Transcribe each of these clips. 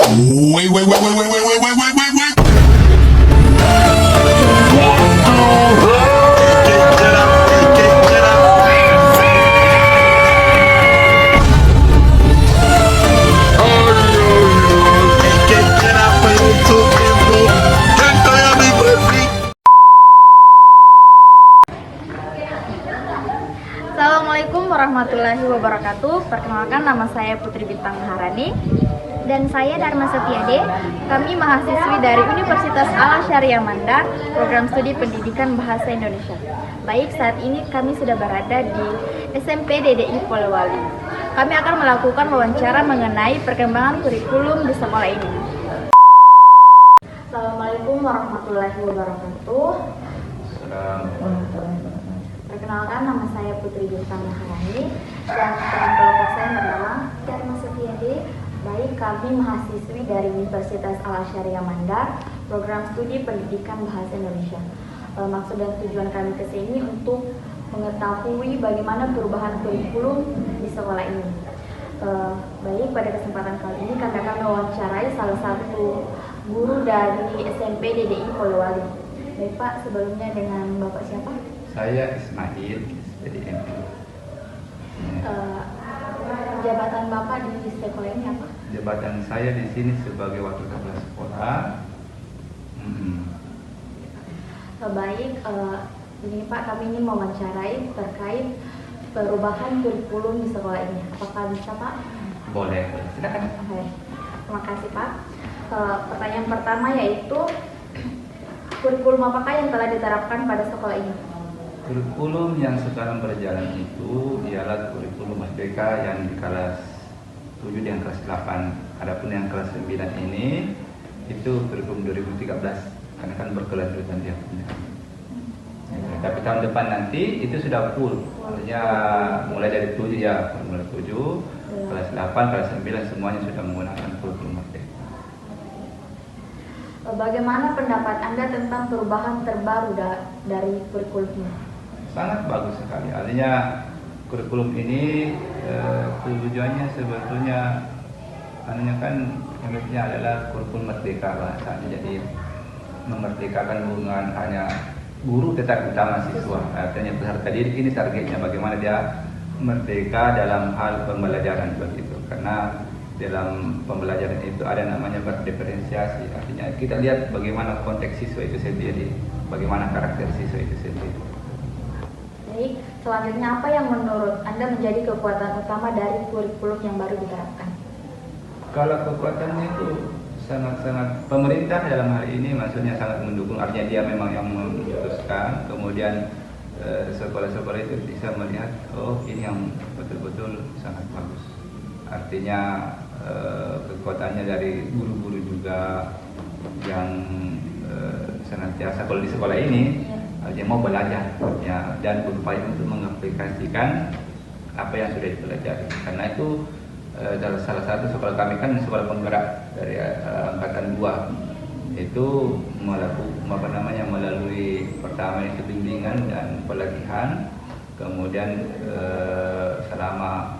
Wait, wait, wait, wait, wait, wait, wait, wait, wait, wait, wait. Assalamualaikum warahmatullahi wabarakatuh. Perkenalkan, nama saya Putri Bintang Maharani. Dan saya Dharma Setiade. Kami mahasiswi dari Universitas Al Syariah Mandar, program studi pendidikan bahasa Indonesia. Baik, saat ini kami sudah berada di SMP DDI Polewali. Kami akan melakukan wawancara mengenai perkembangan kurikulum di sekolah ini. Assalamualaikum warahmatullahi wabarakatuh. Perkenalkan, nama saya Putri Bintang Maharani dan teman kelompok saya bernama Dharma Setiade. Baik, kami mahasiswi dari Universitas Al Syariah Mandar, program studi pendidikan bahasa Indonesia. Maksud dan tujuan kami ke sini untuk mengetahui bagaimana perubahan kurikulum di sekolah ini. Baik, pada kesempatan kali ini kami akan mewawancarai salah satu guru dari SMP DDI Polewali. Baik Pak, sebelumnya dengan Bapak siapa? Saya Ismail, SPDM. Jabatan Bapak di sekolah ini apa? Jabatan saya di sini sebagai wakil kepala sekolah. Baik, begini Pak, kami ingin mewawancarai terkait perubahan kurikulum di sekolah ini. Apakah bisa Pak? Boleh, silakan. Oke, terima kasih Pak. Pertanyaan pertama yaitu kurikulum apakah yang telah diterapkan pada sekolah ini? Kurikulum yang sekarang berjalan itu ialah kurikulum Merdeka yang di kelas 7 dan kelas 8. Adapun yang kelas 9 ini itu kurikulum 2013 karena kan berkelanjutan dia punya. Tapi tahun depan nanti itu sudah full. Artinya mulai dari 7 ya, mulai 7, kelas 8, kelas 9 semuanya sudah menggunakan kurikulum Merdeka. Bagaimana pendapat Anda tentang perubahan terbaru dari kurikulum ini? Sangat bagus sekali. Artinya kurikulum ini tujuannya sebetulnya kan intinya adalah kurikulum merdeka bahasanya. Jadi memerdekakan bukan hanya guru tetapi utama siswa. Artinya peserta didik ini targetnya bagaimana dia merdeka dalam hal pembelajaran begitu. Karena dalam pembelajaran itu ada namanya berdiferensiasi. Artinya kita lihat bagaimana konteks siswa itu sendiri, bagaimana karakter siswa itu sendiri. Baik, selanjutnya apa yang menurut Anda menjadi kekuatan utama dari kurikulum yang baru diterapkan? Kalau kekuatannya itu sangat-sangat pemerintah dalam hal ini maksudnya sangat mendukung, artinya dia memang yang memutuskan, kemudian sekolah-sekolah itu bisa melihat oh ini yang betul-betul sangat bagus. Artinya kekuatannya dari guru-guru juga yang senantiasa kalau di sekolah ini dia mau belajar ya, dan berupaya untuk mengaplikasikan apa yang sudah dipelajari. Karena itu dalam salah satu sekolah kami kan sekolah penggerak dari angkatan 2 itu melalui pertama itu bimbingan dan pelatihan, kemudian selama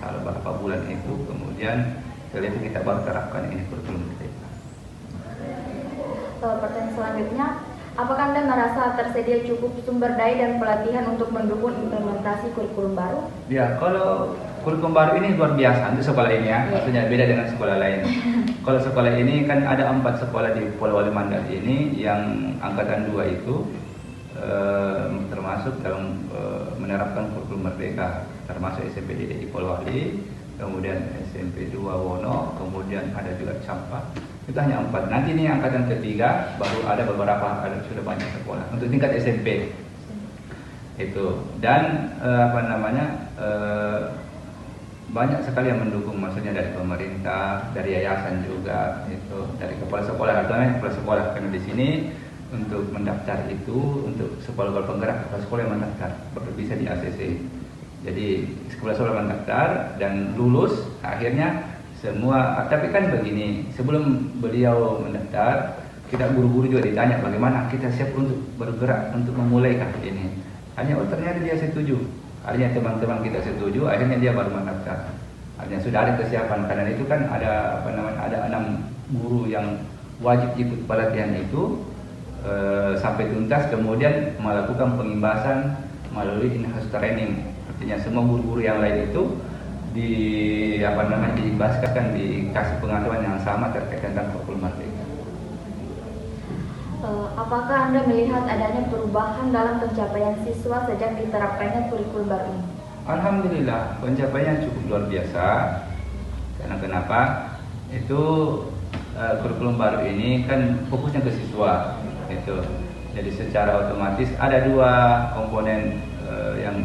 beberapa bulan itu kemudian setelah itu kita baru terapkan ini kurikulum kita. Pertanyaan selanjutnya, apakah Anda merasa tersedia cukup sumber daya dan pelatihan untuk mendukung implementasi kurikulum baru? Ya, kalau kurikulum baru ini luar biasa untuk sekolah ini ya, maksudnya beda dengan sekolah lain. Kalau sekolah ini kan ada 4 sekolah di Polewali Mandar ini yang angkatan 2 itu termasuk dalam menerapkan kurikulum merdeka, termasuk SMP DDI Polewali, kemudian SMP 2 Wono, kemudian ada juga Campak. Itu hanya 4. Nanti ini angkatan ketiga baru ada beberapa, sudah banyak sekolah untuk tingkat SMP itu. Dan banyak sekali yang mendukung, maksudnya dari pemerintah, dari yayasan juga, itu dari kepala sekolah, artinya kepala sekolah, karena di sini untuk mendaftar itu untuk sekolah penggerak kepala sekolah yang mendaftar baru bisa di ACC. Jadi sekolah mendaftar dan lulus akhirnya semua. Tapi kan begini, sebelum beliau mendaftar kita guru-guru juga ditanya bagaimana kita siap untuk bergerak untuk memulai ini. Hanya ternyata dia setuju. Akhirnya teman-teman kita setuju, akhirnya dia baru mendaftar. Artinya sudah ada kesiapan, karena itu kan ada ada 6 guru yang wajib ikut pelatihan itu sampai tuntas, kemudian melakukan pengimbasan melalui in-house training. Artinya semua guru-guru yang lain itu diimbaskan, dikasih pengetahuan yang sama terkait tentang kurikulum merdeka. Apakah Anda melihat adanya perubahan dalam pencapaian siswa sejak diterapkannya kurikulum baru ini? Alhamdulillah, pencapaiannya cukup luar biasa. Karena kenapa? Itu kurikulum baru ini kan fokusnya ke siswa, itu. Jadi secara otomatis ada 2 komponen yang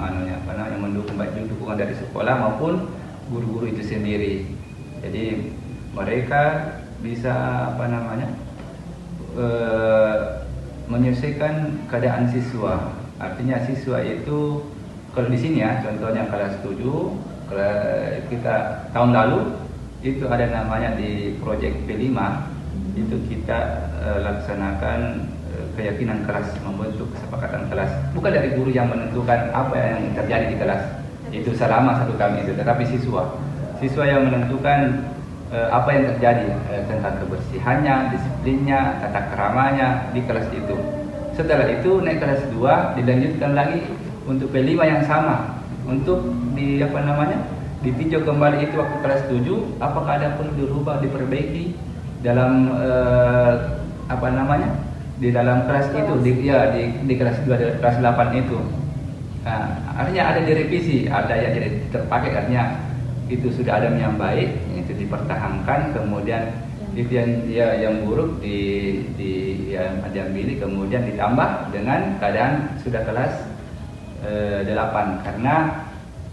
mendukung, baik dukungan dari sekolah maupun guru-guru itu sendiri. Jadi mereka bisa menyesuaikan keadaan siswa. Artinya siswa itu kalau di sini ya, contohnya kelas 7, kita tahun lalu itu ada namanya di proyek P5, itu kita laksanakan keyakinan kelas, membentuk kesepakatan kelas. Bukan dari guru yang menentukan apa yang terjadi di kelas, itu selama 1 tahun itu, tetapi siswa yang menentukan apa yang terjadi tentang kebersihannya, disiplinnya, tata keramanya di kelas itu. Setelah itu naik kelas 2, dilanjutkan lagi untuk P5 yang sama, untuk ditinjau kembali itu waktu kelas 7, apakah ada perlu dirubah, diperbaiki dalam di dalam kelas itu, di kelas 2, kelas 8 itu. Nah, artinya ada direvisi, ada yang jadi terpakai, artinya itu sudah ada yang baik, itu dipertahankan, kemudian itu yang buruk diambil, kemudian ditambah dengan keadaan sudah kelas 8, karena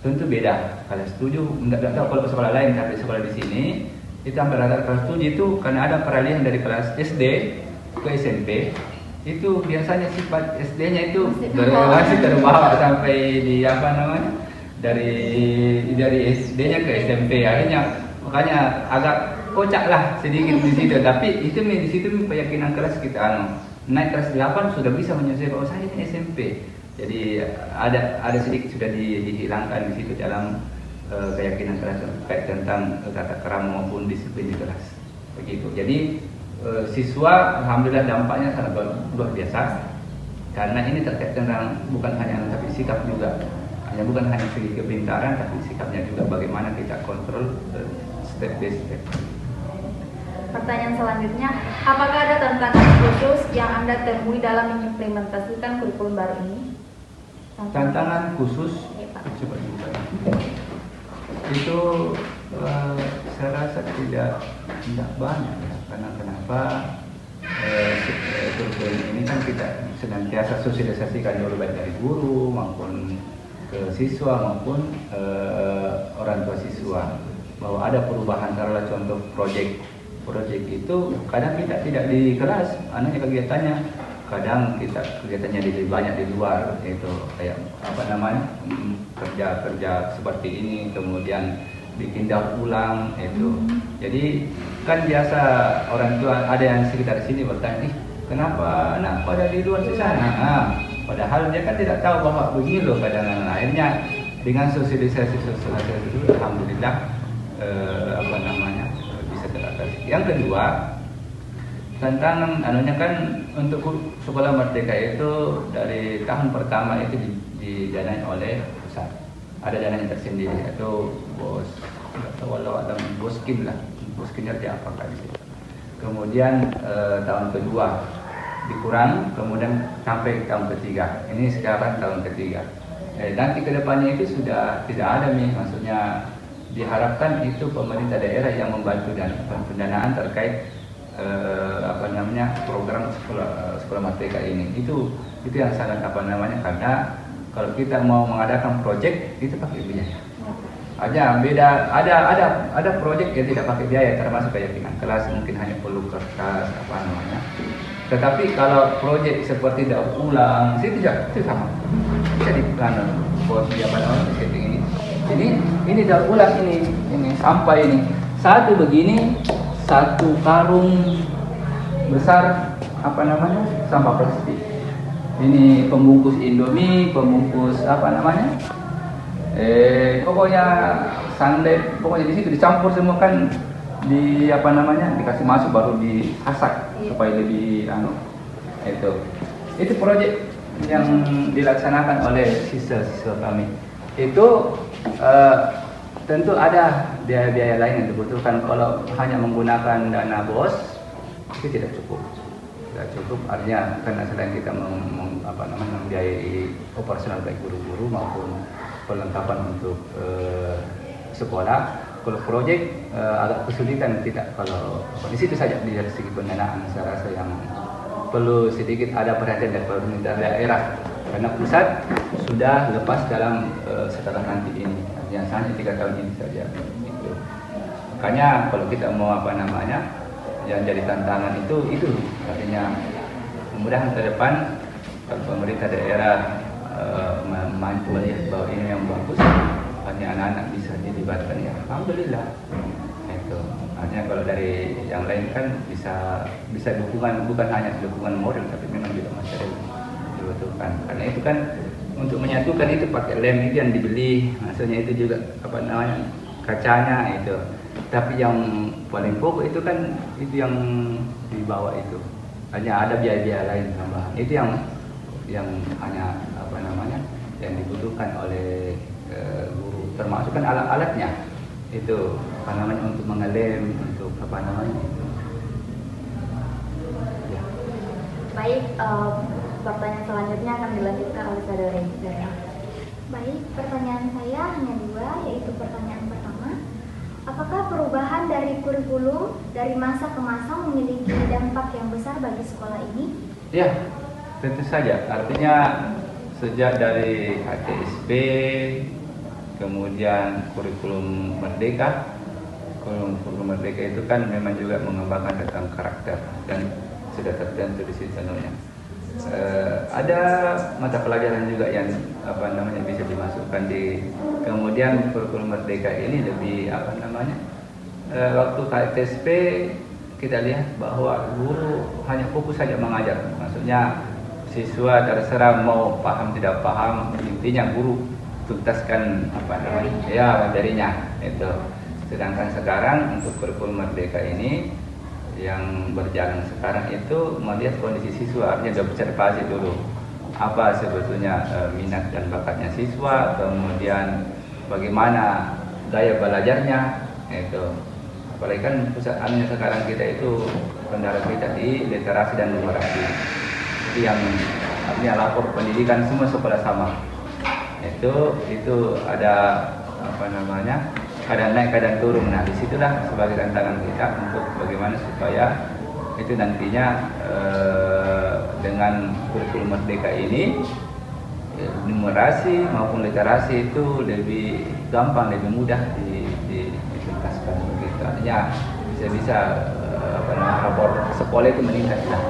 tentu beda. Kelas 7 tidak tahu kalau sekolah lain, tapi sekolah di sini itu hampir rata kelas 7 itu karena ada peralihan dari kelas SD ke SMP, itu biasanya sifat SD-nya itu masih terbawa sampai di dari SD-nya ke SMP, akhirnya makanya agak kocak lah sedikit di situ. Tapi itu di situ keyakinan keras kita naik kelas 8 sudah bisa menyesuaikan, oh saya ini SMP. Jadi ada sedikit sudah dihilangkan di situ dalam keyakinan keras terkait tentang tata krama maupun disiplin di kelas. Begitu. Jadi siswa alhamdulillah dampaknya sangat luar biasa, karena ini terkait tentang bukan hanya tapi sikap juga. Bukan hanya segi kepintaran, tapi sikapnya juga bagaimana kita kontrol step by step. Pertanyaan selanjutnya, apakah ada tantangan khusus yang Anda temui dalam mengimplementasikan kurikulum baru ini? Tantangan khusus, coba juga. Itu saya rasa tidak banyak ya. Karena kenapa? Kurikulum ini kan kita senantiasa sosialisasikan dulu baik dari guru maupun ke siswa maupun orang tua siswa, bahwa ada perubahan. Taruhlah contoh proyek itu kadang kita tidak di kelas, anaknya kegiatannya, kadang kita kegiatannya lebih banyak di luar, itu kayak kerja seperti ini, kemudian bikin daur ulang itu. Jadi kan biasa orang tua ada yang sekitar sini bertanya, kenapa anak pada di luar di sana? Padahal dia kan tidak tahu bahwa begini loh keadaan. Akhirnya dengan sosialisasi itu alhamdulillah bisa teratasi. Yang kedua, tantangan kan untuk sekolah merdeka itu dari tahun pertama itu didanai oleh pusat. Ada dananya tersendiri, yaitu boskim lah. Boskim artinya apakah di situ. Kemudian tahun kedua dikurang, kemudian sampai tahun ketiga. Ini sekarang tahun ketiga. Nanti kedepannya itu sudah tidak ada nih, maksudnya diharapkan itu pemerintah daerah yang membantu dan pendanaan terkait program sekolah merdeka ini. Itu yang sangat karena kalau kita mau mengadakan proyek itu pakai biaya. Ada proyek yang tidak pakai biaya, termasuk keyakinan kelas, mungkin hanya perlu kertas Tetapi kalau proyek seperti daur ulang itu sama. Bisa diplan buat setting ini. Ini daur ulang ini sampah ini. Satu begini, satu karung besar sampah plastik. Ini pembungkus Indomie, pembungkus pokoknya sunlight, pokoknya di situ dicampur semua kan, di apa namanya, dikasih masuk baru dihasak supaya lebih itu proyek yang dilaksanakan oleh siswa-siswa kami. Itu tentu ada biaya-biaya lain yang dibutuhkan. Kalau hanya menggunakan dana BOS itu tidak cukup. Tidak cukup, artinya karena selain kita membiayai operasional baik guru-guru maupun perlengkapan untuk sekolah. Kalau proyek agak kesulitan kita, kalau di situ saja dari segi pendanaan saya rasa yang perlu sedikit ada perhatian dari pemerintah daerah, karena pusat sudah lepas dalam setelah nanti ini, yang hanya 3 tahun ini saja. Gitu. Makanya kalau kita mau yang jadi tantangan itu artinya mudah-mudahan ke depan kalau pemerintah daerah mampu melihat bahwa ini yang bagus, hanya anak-anak bisa dilibatkan, ya alhamdulillah. Itu artinya kalau dari yang lain kan bisa dukungan, bukan hanya dukungan moral tapi memang juga material dibutuhkan. Karena itu kan untuk menyatukan itu pakai lem itu yang dibeli, maksudnya itu juga kacanya itu. Tapi yang paling pokok itu kan itu yang dibawa itu. Hanya ada biaya-biaya lain tambahan. Itu yang hanya yang dibutuhkan oleh guru, termasuk kan alat-alatnya itu untuk mengelem, untuk ya. Baik, pertanyaan selanjutnya akan dilanjutkan oleh saudara Dara. Baik, pertanyaan saya hanya 2, yaitu pertanyaan pertama, apakah perubahan dari kurikulum dari masa ke masa memiliki dampak yang besar bagi sekolah ini? Ya, tentu saja. Artinya sejak dari HTSP, kemudian kurikulum Merdeka. Kurikulum Merdeka itu kan memang juga mengembangkan tentang karakter dan sudah tertentu di situ sebenarnya. Ada mata pelajaran juga yang bisa dimasukkan di, kemudian kurikulum Merdeka ini lebih waktu HTSP kita lihat bahwa guru hanya fokus saja mengajar, maksudnya siswa terserah mau paham tidak paham, intinya guru tuntaskan materinya itu. Sedangkan sekarang untuk kurikulum Merdeka ini yang berjalan sekarang itu melihat kondisi siswa, artinya observasi dulu apa sebetulnya minat dan bakatnya siswa, kemudian bagaimana gaya belajarnya itu. Apalagi kan pusat sekarang kita itu kendala kita di literasi dan numerasi. Yang artinya lapor pendidikan semua sekolah sama. Itu ada kadang naik kadang turun. Nah, disitulah sebagai tantangan kita untuk bagaimana supaya itu nantinya dengan kurikulum Merdeka ini numerasi maupun literasi itu lebih gampang, lebih mudah dituntaskan begitu. Artinya bisa rapor sekolah itu meningkat lah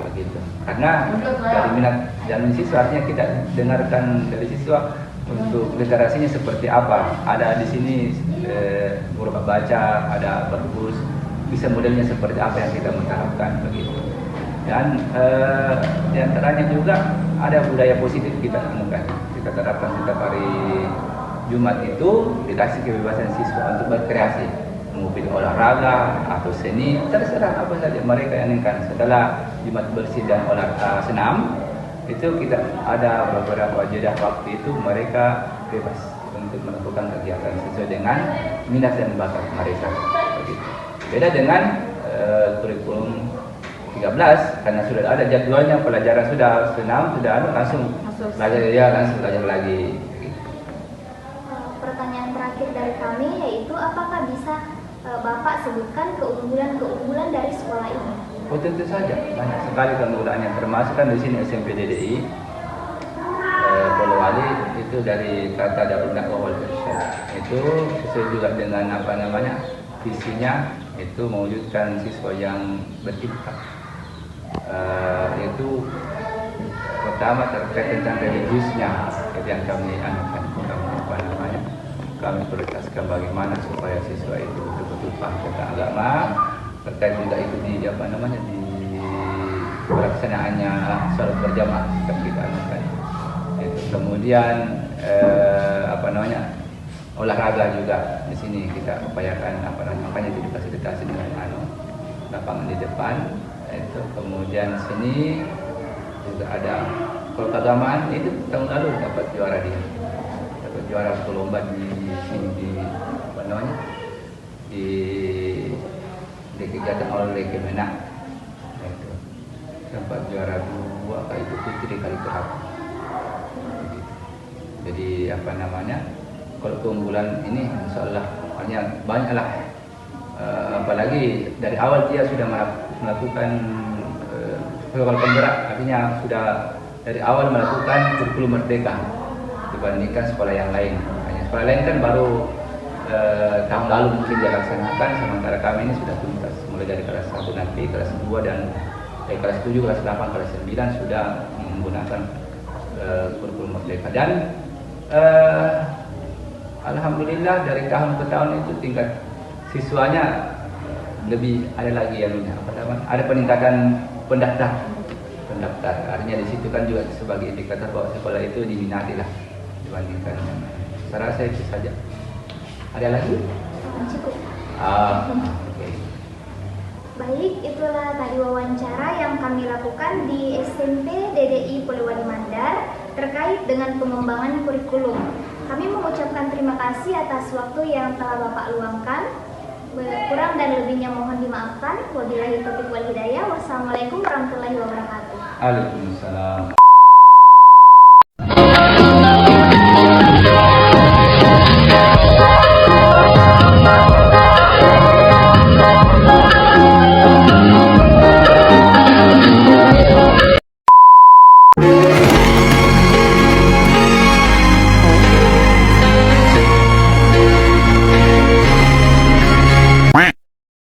begitu. Karena dari minat dan siswa, artinya kita dengarkan dari siswa untuk literasinya seperti apa. Ada di sini guru baca, ada bagus, bisa modelnya seperti apa yang kita mengharapkan begitu. Dan diantaranya juga ada budaya positif kita temukan. Kita terapkan setiap hari Jumat itu dikasih kebebasan siswa untuk berkreasi, mobil olahraga atau seni, terserah apa saja mereka yang inginkan. Setelah Jumat bersih dan olahraga senam, itu kita ada beberapa jeda waktu itu mereka bebas untuk melakukan kegiatan sesuai dengan minat dan bakat mereka. Begitu. Beda dengan kurikulum 13 karena sudah ada jadwalnya, pelajaran sudah senam, sudah langsung belajar lagi. Pertanyaan terakhir dari kami yaitu apakah bisa Bapak sebutkan keunggulan-keunggulan dari sekolah ini? Oh, tentu saja banyak sekali keunggulannya, termasuk kan di sini SMP DDI Polowali itu dari kata Darul Dakwah wal Irsyad itu sesuai juga dengan visinya itu mewujudkan siswa yang berimpact. Itu pertama terkait tentang religiusnya itu yang kami kami prioritaskan bagaimana supaya siswa itu betul-betul paham tentang agama, terkait juga itu di di pelaksanaannya salat berjamaah yang kita anukan. Kemudian olahraga juga di sini kita upayakan makanya itu difasilitasi dengan lapangan di depan itu. Kemudian sini juga ada kalau keagamaan itu tahun lalu dapat juara lomba di sini di apa namanya di kegiatan oleh Kemenak itu dapat juara 2 kali itu putri kali kerap. Jadi apa namanya kalau keunggulan ini insya Allah banyaklah, apalagi dari awal dia sudah melakukan sekolah penggerak, artinya sudah dari awal melakukan kurikulum merdeka dibandingkan sekolah yang lain. Hanya sekolah lain kan baru tahun lalu mungkin dia laksanakan, sementara kami ini sudah tuntas mulai dari kelas 1 nanti, kelas 2 dan kelas 7, kelas 8, kelas 9 sudah menggunakan kurikulum merdeka. Dan alhamdulillah dari tahun ke tahun itu tingkat siswanya lebih ada lagi ada peningkatan pendaftar. Artinya di situ kan juga sebagai indikator bahwa sekolah itu diminati lah dibandingkan. Saya rasa itu saja. Ada lagi? Cukup. Okay. Baik, itulah tadi wawancara yang kami lakukan di SMP DDI Polewali Mandar terkait dengan pengembangan kurikulum. Kami mengucapkan terima kasih atas waktu yang telah Bapak luangkan. Kurang dan lebihnya mohon dimaafkan. Wabillahi taufiq wal hidayah. Wassalamualaikum warahmatullahi wabarakatuh. Waalaikumsalam.